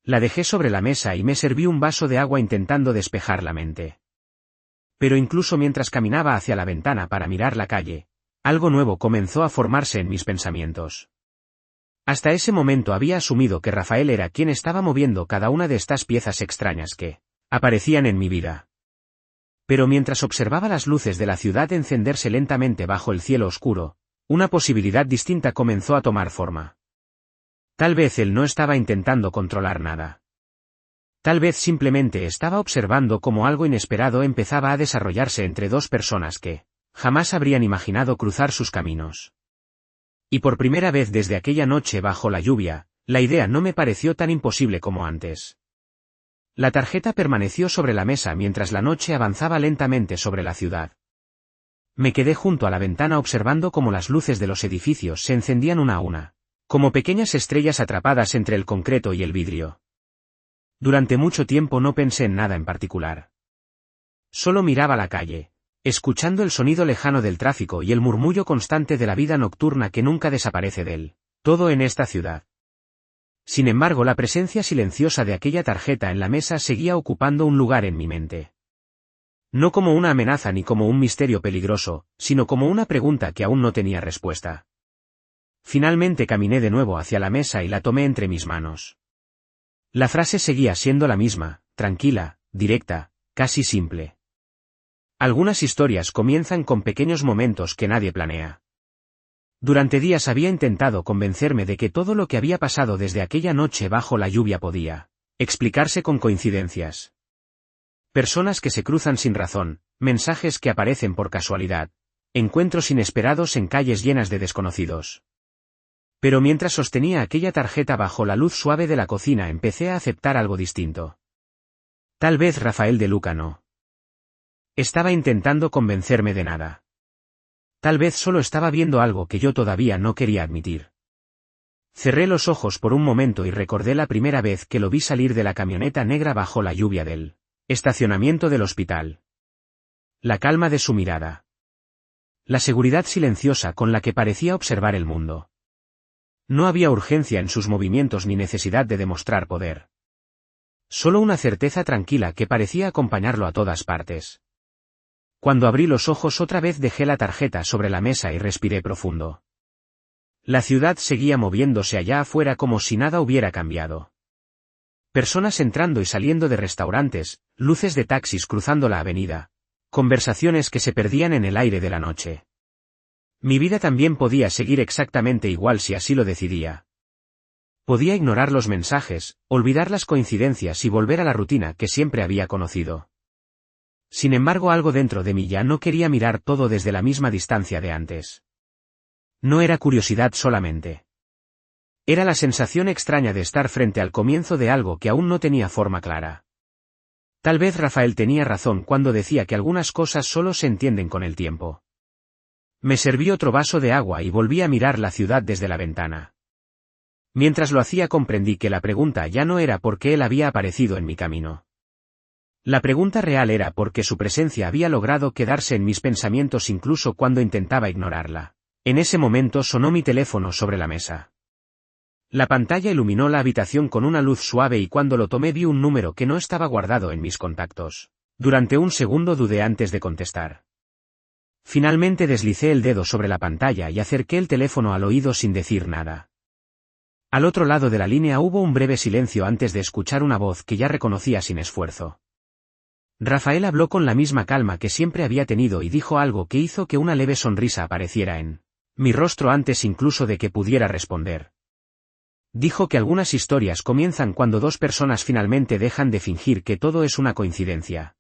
La dejé sobre la mesa y me serví un vaso de agua intentando despejar la mente. Pero incluso mientras caminaba hacia la ventana para mirar la calle, algo nuevo comenzó a formarse en mis pensamientos. Hasta ese momento había asumido que Rafael era quien estaba moviendo cada una de estas piezas extrañas que aparecían en mi vida. Pero mientras observaba las luces de la ciudad encenderse lentamente bajo el cielo oscuro, una posibilidad distinta comenzó a tomar forma. Tal vez él no estaba intentando controlar nada. Tal vez simplemente estaba observando cómo algo inesperado empezaba a desarrollarse entre dos personas que jamás habrían imaginado cruzar sus caminos. Y por primera vez desde aquella noche bajo la lluvia, la idea no me pareció tan imposible como antes. La tarjeta permaneció sobre la mesa mientras la noche avanzaba lentamente sobre la ciudad. Me quedé junto a la ventana observando cómo las luces de los edificios se encendían una a una, como pequeñas estrellas atrapadas entre el concreto y el vidrio. Durante mucho tiempo no pensé en nada en particular. Solo miraba la calle, escuchando el sonido lejano del tráfico y el murmullo constante de la vida nocturna que nunca desaparece del todo en esta ciudad. Sin embargo, la presencia silenciosa de aquella tarjeta en la mesa seguía ocupando un lugar en mi mente. No como una amenaza ni como un misterio peligroso, sino como una pregunta que aún no tenía respuesta. Finalmente caminé de nuevo hacia la mesa y la tomé entre mis manos. La frase seguía siendo la misma, tranquila, directa, casi simple. Algunas historias comienzan con pequeños momentos que nadie planea. Durante días había intentado convencerme de que todo lo que había pasado desde aquella noche bajo la lluvia podía explicarse con coincidencias. Personas que se cruzan sin razón, mensajes que aparecen por casualidad, encuentros inesperados en calles llenas de desconocidos. Pero mientras sostenía aquella tarjeta bajo la luz suave de la cocina empecé a aceptar algo distinto. Tal vez Rafael de Luca no estaba intentando convencerme de nada. Tal vez solo estaba viendo algo que yo todavía no quería admitir. Cerré los ojos por un momento y recordé la primera vez que lo vi salir de la camioneta negra bajo la lluvia del estacionamiento del hospital. La calma de su mirada. La seguridad silenciosa con la que parecía observar el mundo. No había urgencia en sus movimientos ni necesidad de demostrar poder. Solo una certeza tranquila que parecía acompañarlo a todas partes. Cuando abrí los ojos otra vez dejé la tarjeta sobre la mesa y respiré profundo. La ciudad seguía moviéndose allá afuera como si nada hubiera cambiado. Personas entrando y saliendo de restaurantes, luces de taxis cruzando la avenida, conversaciones que se perdían en el aire de la noche. Mi vida también podía seguir exactamente igual si así lo decidía. Podía ignorar los mensajes, olvidar las coincidencias y volver a la rutina que siempre había conocido. Sin embargo, algo dentro de mí ya no quería mirar todo desde la misma distancia de antes. No era curiosidad solamente. Era la sensación extraña de estar frente al comienzo de algo que aún no tenía forma clara. Tal vez Rafael tenía razón cuando decía que algunas cosas solo se entienden con el tiempo. Me serví otro vaso de agua y volví a mirar la ciudad desde la ventana. Mientras lo hacía comprendí que la pregunta ya no era por qué él había aparecido en mi camino. La pregunta real era por qué su presencia había logrado quedarse en mis pensamientos incluso cuando intentaba ignorarla. En ese momento sonó mi teléfono sobre la mesa. La pantalla iluminó la habitación con una luz suave y cuando lo tomé vi un número que no estaba guardado en mis contactos. Durante un segundo dudé antes de contestar. Finalmente deslicé el dedo sobre la pantalla y acerqué el teléfono al oído sin decir nada. Al otro lado de la línea hubo un breve silencio antes de escuchar una voz que ya reconocía sin esfuerzo. Rafael habló con la misma calma que siempre había tenido y dijo algo que hizo que una leve sonrisa apareciera en mi rostro antes incluso de que pudiera responder. Dijo que algunas historias comienzan cuando dos personas finalmente dejan de fingir que todo es una coincidencia.